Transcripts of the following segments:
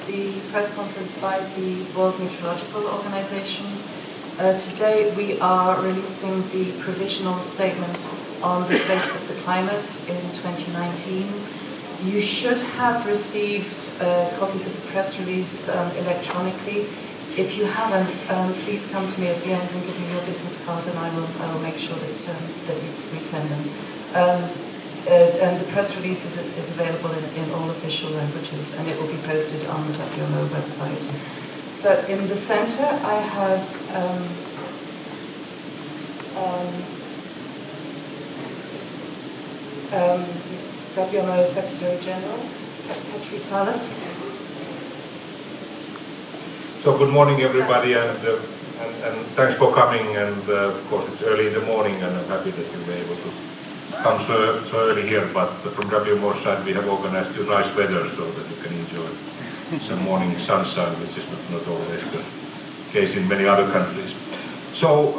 the press conference by the World Meteorological Organization. Today we are releasing the provisional statement on the state of the climate in 2019. You should have received copies of the press release electronically. If you haven't, please come to me at the end and give me your business card, and I will make sure that we send them. And the press release is available in all official languages, and it will be posted on the WMO website. So in the center I have WMO Secretary General, Petri Talas. So good morning everybody, and thanks for coming, and of course it's early in the morning and I'm happy that you were able to come so early here, but from WMO side we have organized you nice weather so that you can enjoy some morning sunshine, which is not always the case in many other countries. So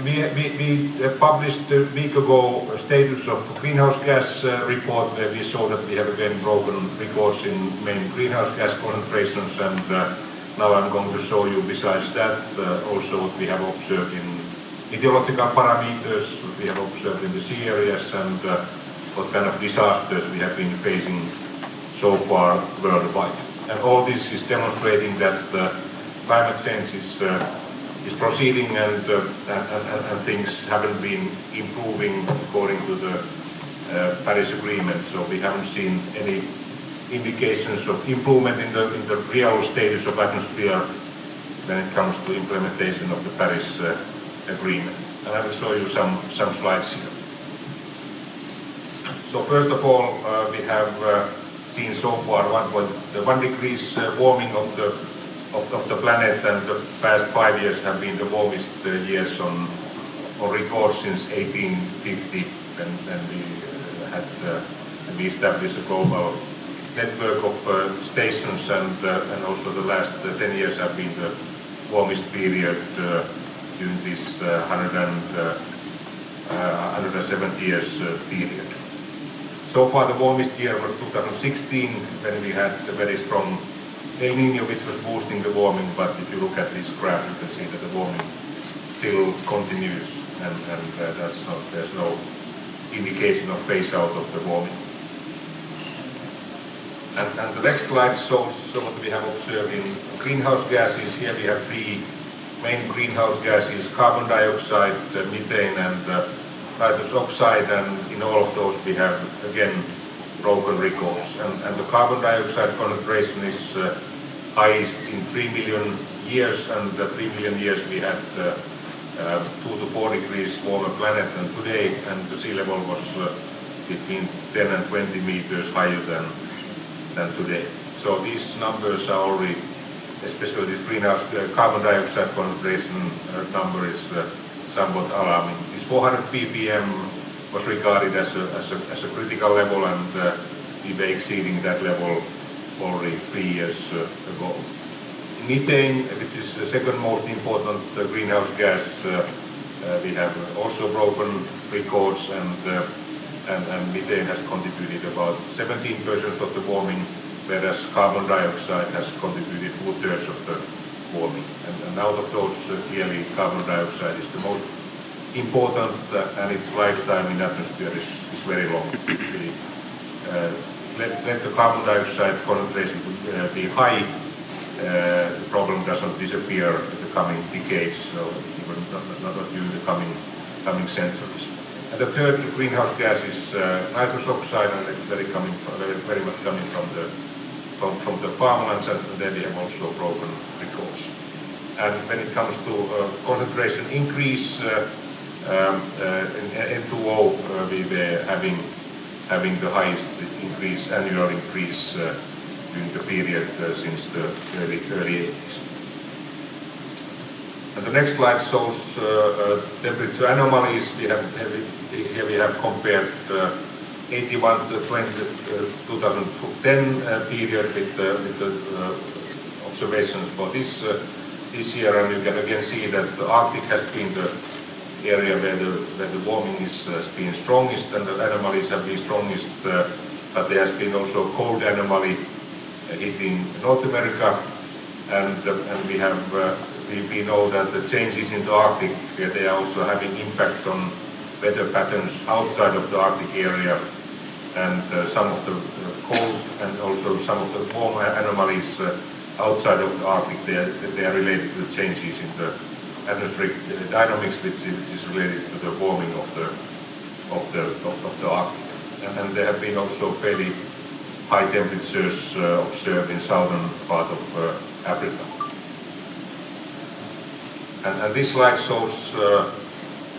we published a week ago a status of greenhouse gas report where we saw that we have again broken records in main greenhouse gas concentrations, and now I'm going to show you besides that also what we have observed in meteorological parameters, what we have observed in the sea areas, and what kind of disasters we have been facing so far worldwide. And all this is demonstrating that climate change is proceeding, and things haven't been improving according to the Paris Agreement. So we haven't seen any indications of improvement in the real status of atmosphere when it comes to implementation of the Paris Agreement. And I will show you some slides here. So first of all, we have seen so far 1 degrees warming of the planet, and the past 5 years have been the warmest years on record since 1850, when we established a global network of stations, and also the last 10 years have been the warmest period during this 170 years period. So far the warmest year was 2016, when we had a very strong El Niño, which was boosting the warming, but if you look at this graph you can see that the warming still continues, and there's no indication of phase out of the warming. And the next slide shows what we have observed in greenhouse gases. Here we have 3 main greenhouse gases: carbon dioxide, methane, and nitrous oxide, and in all of those we have again broken records. And the carbon dioxide concentration is highest in 3 million years, and 3 million years we had 2 to 4 degrees warmer planet than today, and the sea level was between 10 and 20 meters higher than today. So these numbers are already, especially this greenhouse carbon dioxide concentration number is somewhat alarming. This 400 ppm was regarded as a critical level, and we were exceeding that level already 3 years ago. Methane, which is the second most important greenhouse gas, we have also broken records, and methane has contributed about 17% of the warming, whereas carbon dioxide has contributed 2/3 of the warming. And out of those, clearly carbon dioxide is the most important, and its lifetime in atmosphere is very long. Let the carbon dioxide concentration be high, the problem doesn't disappear in the coming decades, so even not during the coming centuries. And the third greenhouse gas is nitrous oxide, and it's very much coming from the farmlands, and there we have also broken records. And when it comes to concentration increase, in N2O we were having the highest annual increase during the period since the early 80s. And the next slide shows temperature anomalies. Here we have compared 81 to 2010 period with the observations for this year, and you can again see that the Arctic has been the area where the warming has been strongest, and the anomalies have been strongest, but there has been also cold anomaly hitting North America, and we know that the changes in the Arctic, they are also having impacts on weather patterns outside of the Arctic area, and some of the cold and also some of the warm anomalies outside of the Arctic, they are related to the changes in the atmospheric dynamics, which is related to the warming of the Arctic. And there have been also fairly high temperatures observed in southern part of Africa. And this slide shows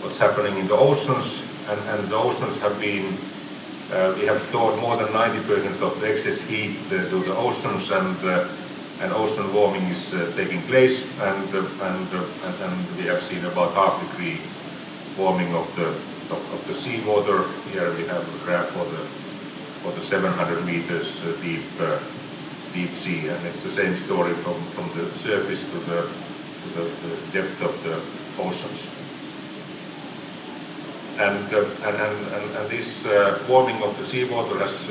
what's happening in the oceans, and the oceans have been, we have stored more than 90% of the excess heat to the oceans, and ocean warming is taking place, and we have seen about half degree warming of the seawater. Here we have a graph for the 700 meters deep sea, and it's the same story from the surface to the depth of the oceans. And this warming of the seawater has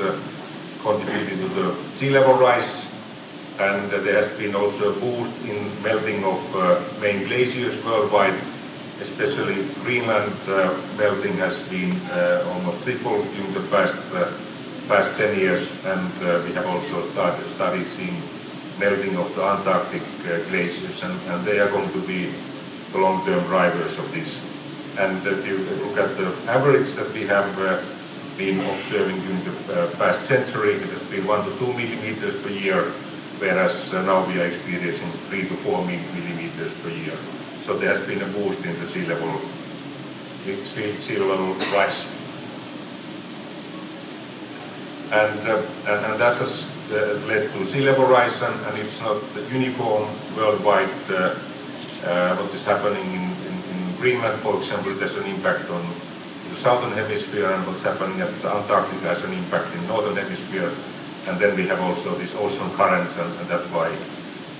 contributed to the sea level rise, and there has been also a boost in melting of main glaciers worldwide. Especially Greenland melting has been almost tripled during the past 10 years, and we have also started seeing melting of the Antarctic glaciers, and they are going to be the long-term drivers of this. And if you look at the average that we have been observing during the past century, it has been 1 to 2 millimeters per year, whereas now we are experiencing 3 to 4 millimeters per year. So there has been a boost in the sea level rise, and that has led to sea level rise, and it's not uniform worldwide. What is happening in Greenland, for example, it has an impact on the southern hemisphere, and what's happening at Antarctica has an impact in northern hemisphere. And then we have also these ocean currents, and that's why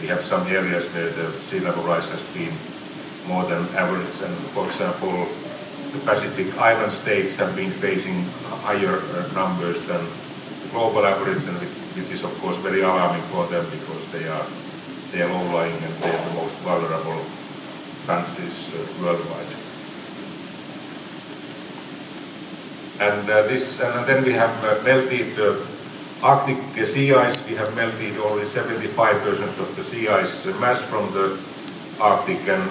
we have some areas where the sea level rise has been more than average. And for example, the Pacific island states have been facing higher numbers than the global average, and which is of course very alarming for them, because they are low-lying and they are the most vulnerable countries worldwide. And then we have melted the Arctic sea ice. We have melted only 75% of the sea ice mass from the Arctic, and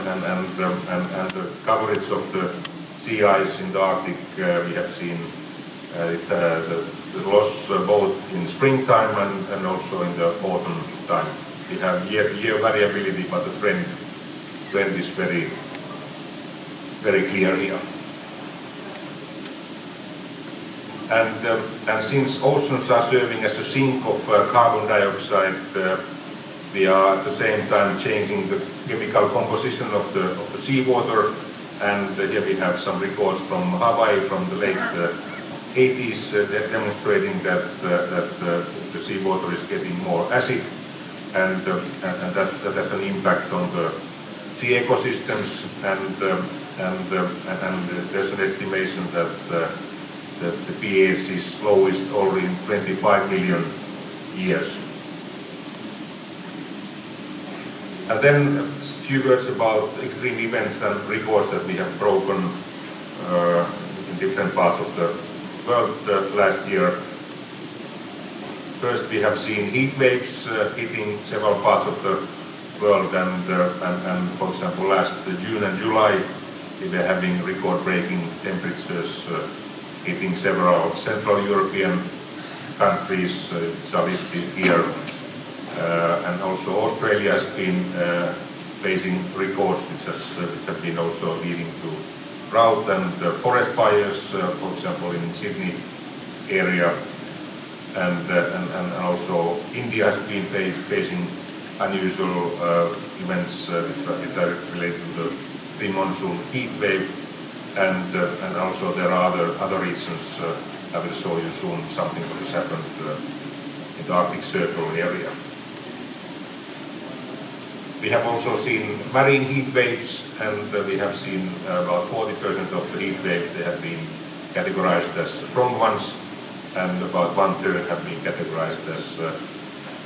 the coverage of the sea ice in the Arctic, we have seen the loss both in springtime and also in the autumn time. We have year variability, but the trend is very, very clear here. And since oceans are serving as a sink of carbon dioxide, we are at the same time changing the chemical composition of the seawater. And here we have some records from Hawaii from the late 80s demonstrating that the seawater is getting more acid, and that's an impact on the sea ecosystems. And there's an estimation that the pH is lowest already in 25 million years. And then a few words about extreme events and records that we have broken in different parts of the world last year. First, we have seen heat waves hitting several parts of the world, and for example, last June and July, we were having record-breaking temperatures hitting several Central European countries, which are listed here. And also Australia has been facing records which have been also leading to drought and forest fires, for example in Sydney area, and also India has been facing unusual events which are related to the pre-monsoon heat wave, and also there are other regions. I will show you soon something that has happened in the Arctic Circle area. We have also seen marine heat waves, and we have seen about 40% of the heat waves, they have been categorized as strong ones, and about 1/3 have been categorized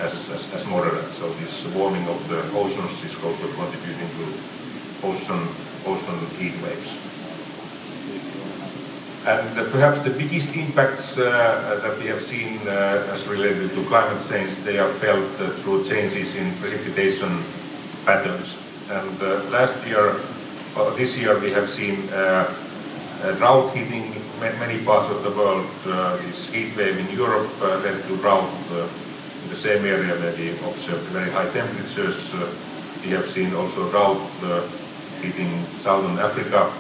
as moderate. So this warming of the oceans is also contributing to ocean heat waves. And perhaps the biggest impacts that we have seen as related to climate change, they are felt through changes in precipitation patterns. And last year, this year we have seen drought hitting many parts of the world. This heat wave in Europe led to drought in the same area where we observed very high temperatures. We have seen also drought hitting southern Africa,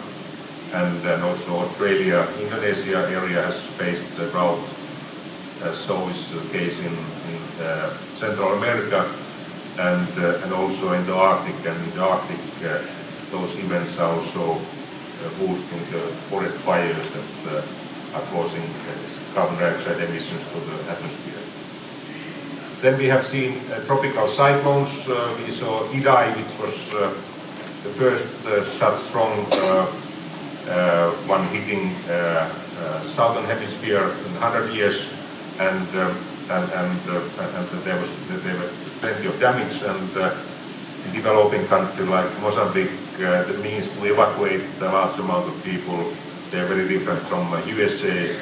and then also Australia, Indonesia area has faced drought. So is the case in Central America and also in the Arctic. And in the Arctic, those events are also boosting the forest fires that are causing carbon dioxide emissions to the atmosphere. Then we have seen tropical cyclones. We saw Idai, which was the first such strong one hitting southern hemisphere in 100 years, and there were plenty of damage. And in developing countries like Mozambique, the means to evacuate a large amount of people, they are very different from USA.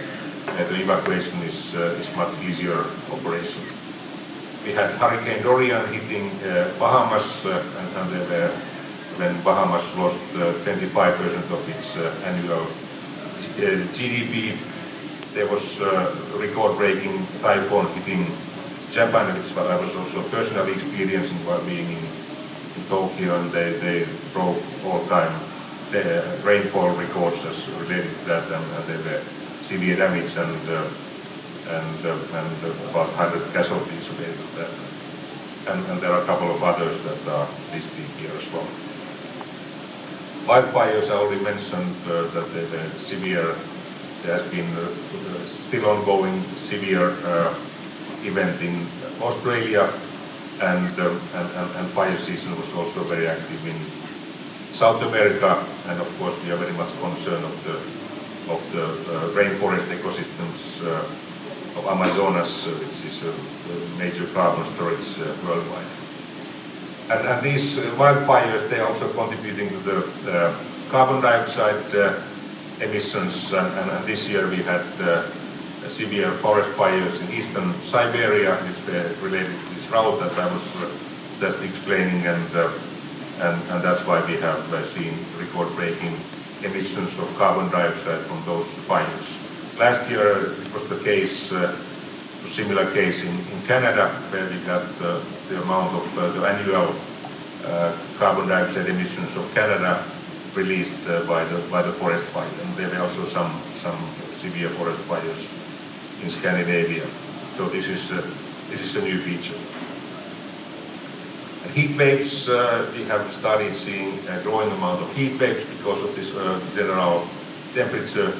The evacuation is much easier operation. We had Hurricane Dorian hitting Bahamas, and there were, when Bahamas lost 25% of its annual GDP. There was record-breaking typhoon hitting Japan, which I was also personally experiencing while being in Tokyo, and they broke all-time rainfall records as related to that, and there were severe damage and about 100 casualties related to that. And there are a couple of others that are listed here as well. Wildfires, I already mentioned that they were severe. There has been still ongoing severe event in Australia, and fire season was also very active in South America. And of course, we are very much concerned of the rainforest ecosystems of Amazonas, which is a major carbon storage worldwide. And these wildfires, they are also contributing to the carbon dioxide emissions. And this year we had severe forest fires in eastern Siberia, which were related to this drought that I was just explaining, and that's why we have seen record-breaking emissions of carbon dioxide from those fires. Last year it was the case, a similar case in Canada, where we got the amount of the annual carbon dioxide emissions of Canada released by the forest fire. And there were also some severe forest fires in Scandinavia. So this is a new feature. And heat waves, we have started seeing a growing amount of heat waves because of this general temperature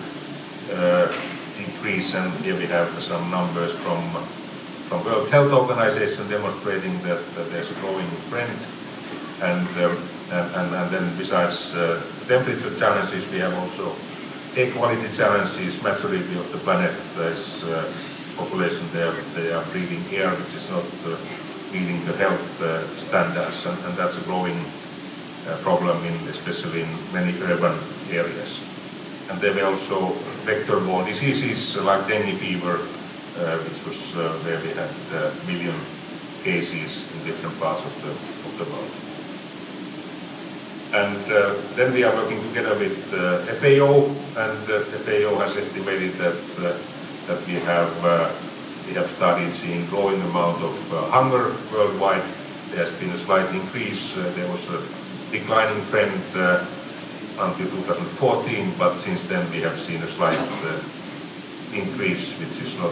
increase. And here we have some numbers from World Health Organization demonstrating that there's a growing trend. And then besides temperature challenges, we have also air quality challenges. Majority of the planet is population there, they are breathing air which is not meeting the health standards, and that's a growing problem especially in many urban areas. And there were also vector-borne diseases like dengue fever, which was where we had million cases in different parts of the world. And then we are working together with FAO, and FAO has estimated that we have started seeing growing amount of hunger worldwide. There has been a slight increase. There was a declining trend until 2014, but since then we have seen a slight increase, which is not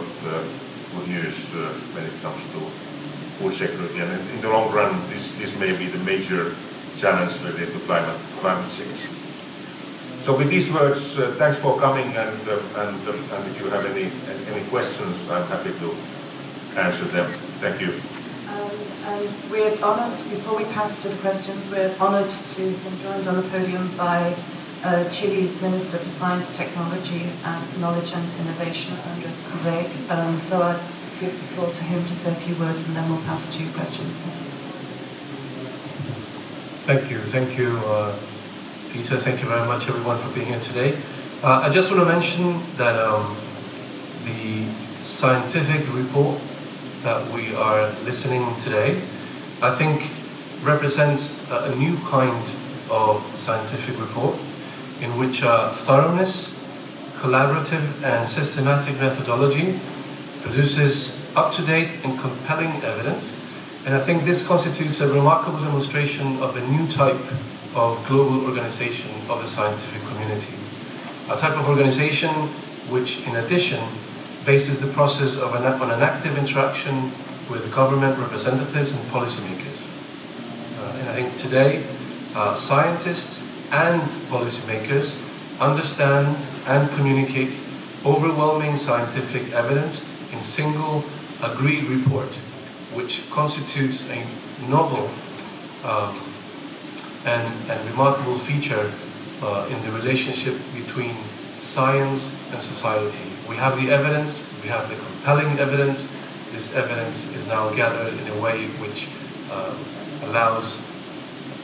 good news when it comes to food security. And in the long run, this may be the major challenge related to climate change. So with these words, thanks for coming, and if you have any questions, I'm happy to answer them. Thank you. And we're honoured, before we pass to the questions, we're honoured to have been joined on the podium by Chile's Minister for Science, Technology and Knowledge and Innovation, Andres Cuvée. So give the floor to him to say a few words, and then we'll pass to questions. Thank you, Peter. Thank you very much, everyone, for being here today. I just want to mention that the scientific report that we are listening today, I think, represents a new kind of scientific report in which thoroughness, collaborative and systematic methodology produces up-to-date and compelling evidence. And I think this constitutes a remarkable demonstration of a new type of global organization of the scientific community. A type of organization which, in addition, bases the process on an active interaction with government representatives and policymakers. And I think today, scientists and policymakers understand and communicate overwhelming scientific evidence in single agreed report, which constitutes a novel and remarkable feature in the relationship between science and society. We have the evidence, we have the compelling evidence. This evidence is now gathered in a way which allows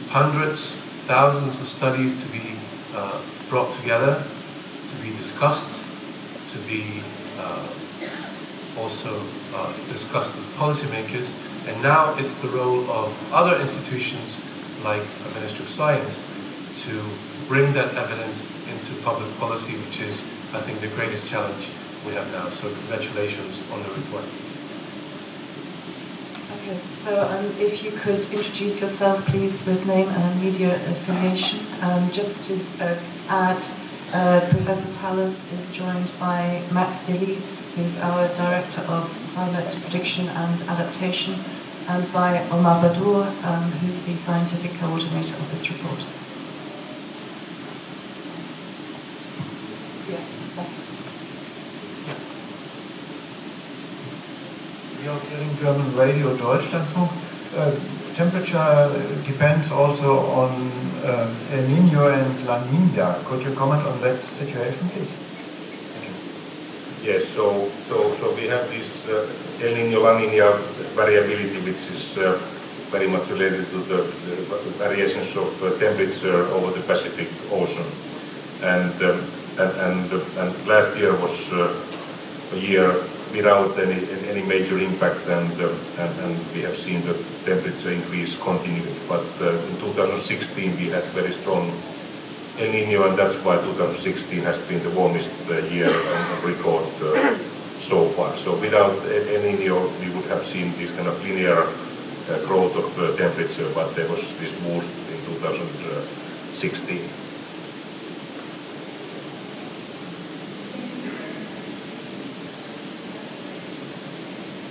hundreds, thousands of studies to be brought together, to be discussed, to be also discussed with policymakers. And now it's the role of other institutions like the Ministry of Science to bring that evidence into public policy, which is, I think, the greatest challenge we have now. So congratulations on the report. Okay, so if you could introduce yourself, please, with name and media affiliation. Just to add, Professor Tallis is joined by Max Dilly, who's our Director of Climate Prediction and Adaptation, and by Omar Badour, who's the Scientific Coordinator of this report. Yes. We are hearing German radio Deutschlandfunk. Temperature depends also on El Nino and La Nina. Could you comment on that situation, please? Yes, so we have this El Nino La Nina variability, which is very much related to the variations of temperature over the Pacific Ocean, and last year was a year without any major impact, and we have seen the temperature increase continuing. But in 2016 we had very strong El Nino, and that's why 2016 has been the warmest year on record so far. So without El Nino we would have seen this kind of linear growth of temperature, but there was this boost in 2016.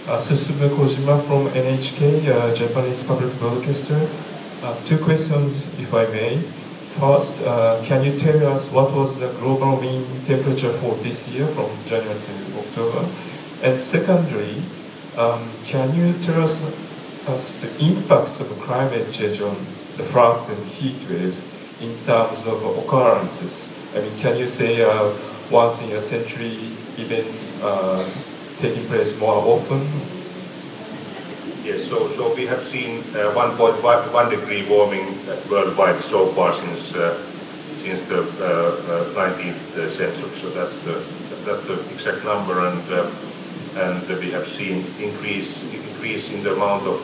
Susumu Kojima from NHK, Japanese public broadcaster. Two questions, if I may. First, can you tell us what was the global mean temperature for this year from January to October? And secondly, can you tell us the impacts of climate change on the floods and heat waves in terms of occurrences? I mean, can you say once in a century events taking place more often? Yes, so we have seen 1.1 degree warming worldwide so far since the 19th century. So that's the exact number, and we have seen increase in the amount of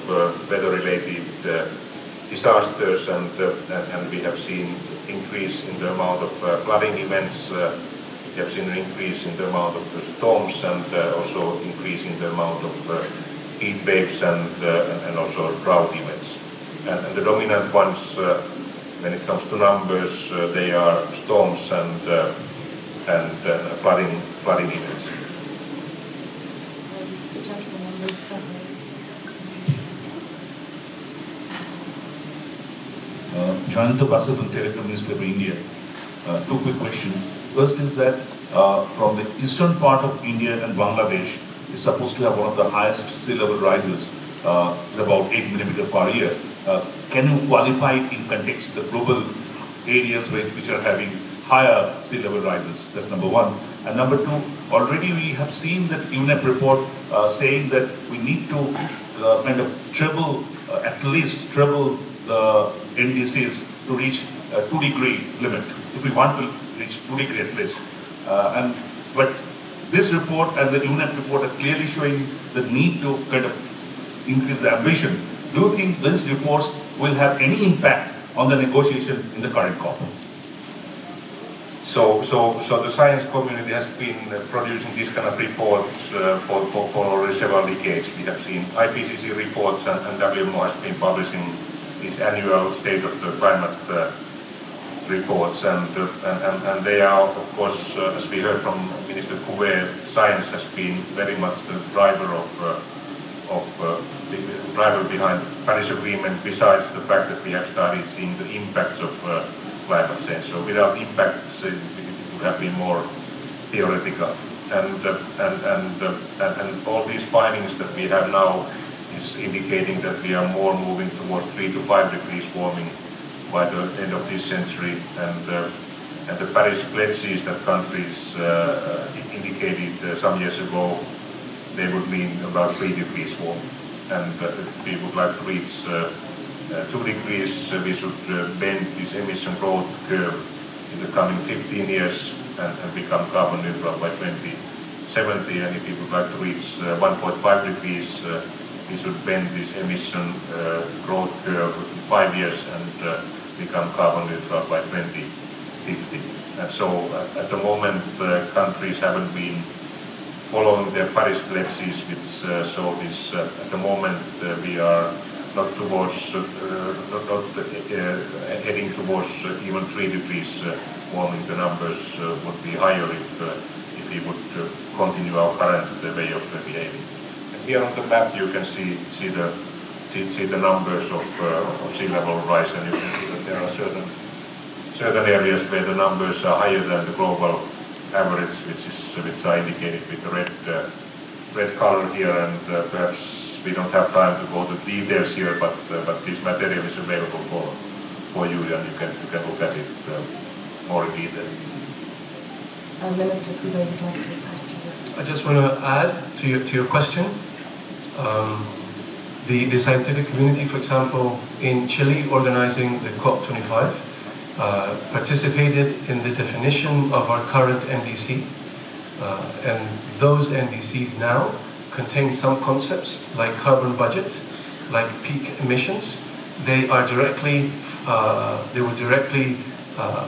weather-related disasters, and we have seen increase in the amount of flooding events. We have seen an increase in the amount of storms, and also increase in the amount of heat waves and also drought events. And the dominant ones, when it comes to numbers, they are storms and flooding events. Jayanta Basu from Telegram Newspaper India. Two quick questions. First is that from the eastern part of India and Bangladesh is supposed to have one of the highest sea level rises. It's about 8 millimeter per year. Can you qualify it in context the global areas which are having higher sea level rises? That's number one. And number two, already we have seen that UNEP report saying that we need to kind of treble, at least treble the NDCs to reach a 2-degree limit, if we want to reach 2-degree at least. But this report and the UNEP report are clearly showing the need to kind of increase the ambition. Do you think these reports will have any impact on the negotiation in the current COP? So the science community has been producing these kind of reports for already several decades. We have seen IPCC reports and WMO has been publishing these annual state of the climate reports, and they are, of course, as we heard from Minister Couvet, science has been very much the driver the driver behind the Paris Agreement, besides the fact that we have started seeing the impacts of climate change. So without impacts, it would have been more theoretical. And all these findings that we have now is indicating that we are more moving towards 3 to 5 degrees warming by the end of this century. And the Paris pledges that countries indicated some years ago, they would mean about 3 degrees warming. And if we would like to reach 2 degrees, we should bend this emission growth curve in the coming 15 years and become carbon neutral by 2070. And if we would like to reach 1.5 degrees, we should bend this emission growth curve in 5 years and become carbon neutral by 2050. And so at the moment, countries haven't been following their Paris pledges, which show this. At the moment, we are not towards, heading towards even 3 degrees warming. The numbers would be higher if we would continue our current way of behaving. And here on the map, you can see the numbers of sea level rise, and you can see that there are certain areas where the numbers are higher than the global average, which are indicated with the red color here, and perhaps we don't have time to go to details here, but this material is available for you, and you can look at it more in detail. Minister Couvet would like to add a few words. I just want to add to your question. The scientific community, for example, in Chile, organizing the COP25, participated in the definition of our current NDC, and those NDCs now contain some concepts like carbon budget, like peak emissions. They were directly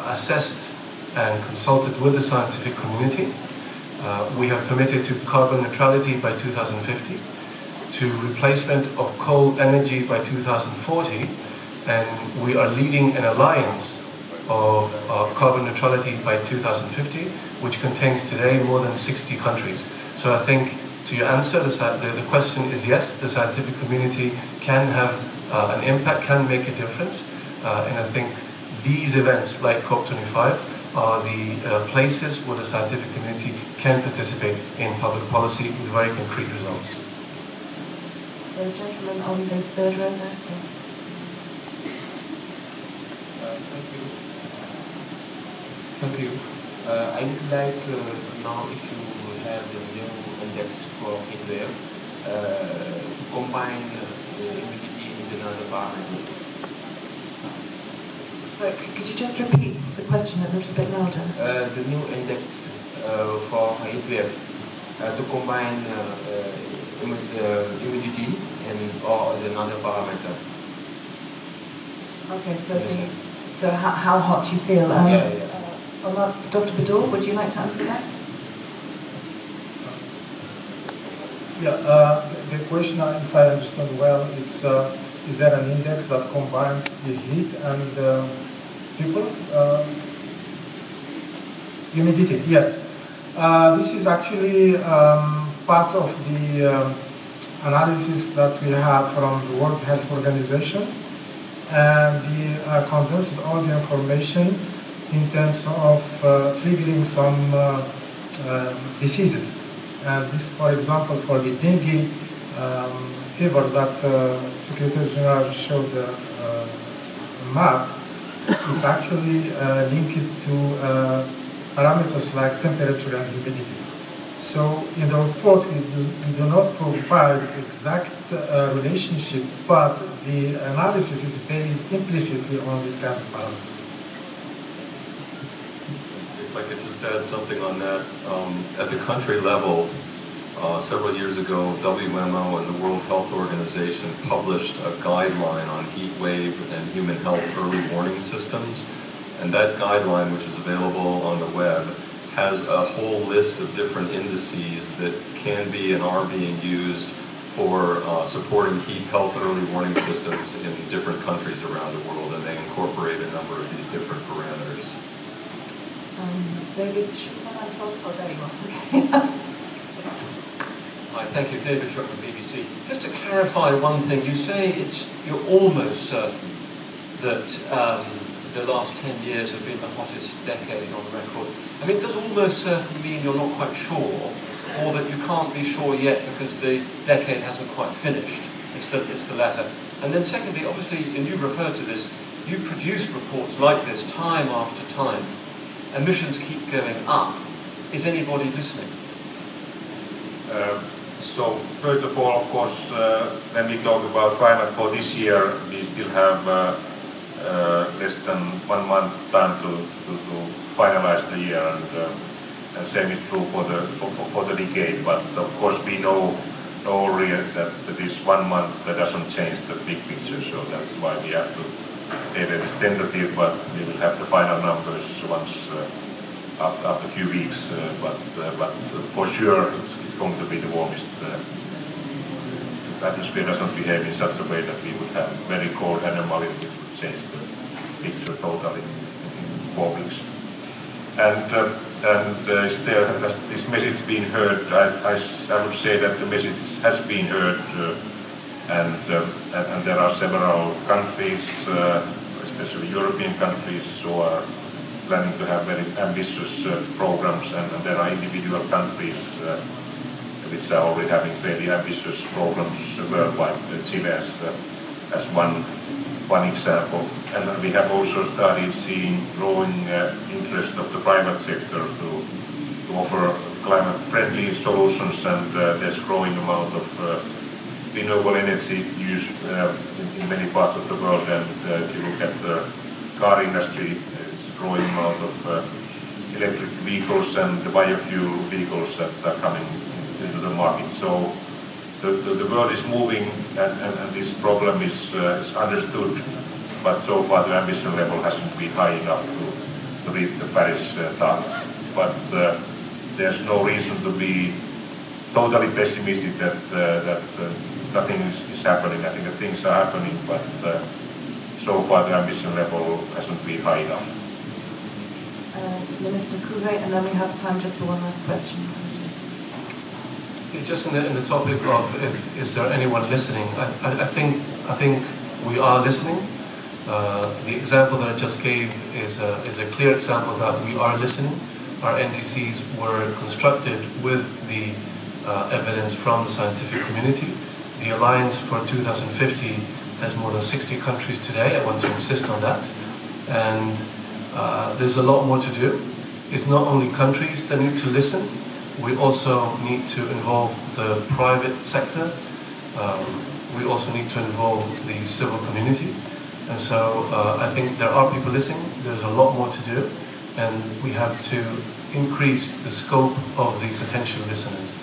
assessed and consulted with the scientific community. We have committed to carbon neutrality by 2050, to replacement of coal energy by 2040, and we are leading an alliance of carbon neutrality by 2050, which contains today more than 60 countries. So I think to your answer, the question is yes, the scientific community can have an impact, can make a difference, and I think these events like COP25 are the places where the scientific community can participate in public policy with very concrete results. The gentleman on the third row there, please. Thank you. Thank you. I would like to know if you have the new index for heatwave to combine the humidity with another parameter. So could you just repeat the question a little bit louder? The new index for heatwave to combine humidity and or another parameter. Okay, so how hot you feel? Yeah. Dr. Bador, would you like to answer that? Yeah, the question, if I understand well, is there an index that combines the heat and people? Humidity, yes. This is actually part of the analysis that we have from the World Health Organization, and we condensed all the information in terms of triggering some diseases. And this, for example, for the dengue fever that Secretary General showed a map, it's actually linked to parameters like temperature and humidity. So in the report we do not provide exact relationship, but the analysis is based implicitly on this kind of parameters. If I could just add something on that, at the country level, several years ago, WMO and the World Health Organization published a guideline on heat wave and human health early warning systems. And that guideline, which is available on the web, has a whole list of different indices that can be and are being used for supporting heat health early warning systems in different countries around the world, and they incorporate a number of these different parameters. David, should I talk? Oh, there you are. Okay. Hi, thank you. David Shook from BBC. Just to clarify one thing, you say you're almost certain that the last 10 years have been the hottest decade on record. I mean, does almost certain mean you're not quite sure, or that you can't be sure yet because the decade hasn't quite finished? It's the latter. And then secondly, obviously, and you referred to this, you produced reports like this time after time. Emissions keep going up. Is anybody listening? So first of all, of course, when we talk about climate for this year, we still have less than 1 month time to finalize the year, and same is true for the decade. But of course, we know already that this 1 month that doesn't change the big picture. So that's why we have to say that it's tentative, but we will have the final numbers once after a few weeks. But for sure, it's going to be the warmest. The atmosphere doesn't behave in such a way that we would have very cold anomalies which would change the picture totally in 4 weeks. And still, has this message been heard? I would say that the message has been heard, and there are several countries, especially European countries, who are planning to have very ambitious programs, and there are individual countries which are already having very ambitious programs worldwide. Chile as one example. And we have also started seeing growing interest of the private sector to offer climate-friendly solutions, and there's growing amount of renewable energy used in many parts of the world. And if you look at the car industry, it's a growing amount of electric vehicles and biofuel vehicles that are coming into the market. So the world is moving, and this problem is understood, but so far the ambition level hasn't been high enough to reach the Paris targets. But there's no reason to be totally pessimistic that nothing is happening. I think that things are happening, but so far the ambition level hasn't been high enough. Minister Kuve, and then we have time just for one last question. Just in the topic of is there anyone listening, I think we are listening. The example that I just gave is a clear example that we are listening. Our NDCs were constructed with the evidence from the scientific community. The Alliance for 2050 has more than 60 countries today. I want to insist on that. And there's a lot more to do. It's not only countries that need to listen. We also need to involve the private sector. We also need to involve the civil community. And so I think there are people listening. There's a lot more to do. And we have to increase the scope of the potential listeners.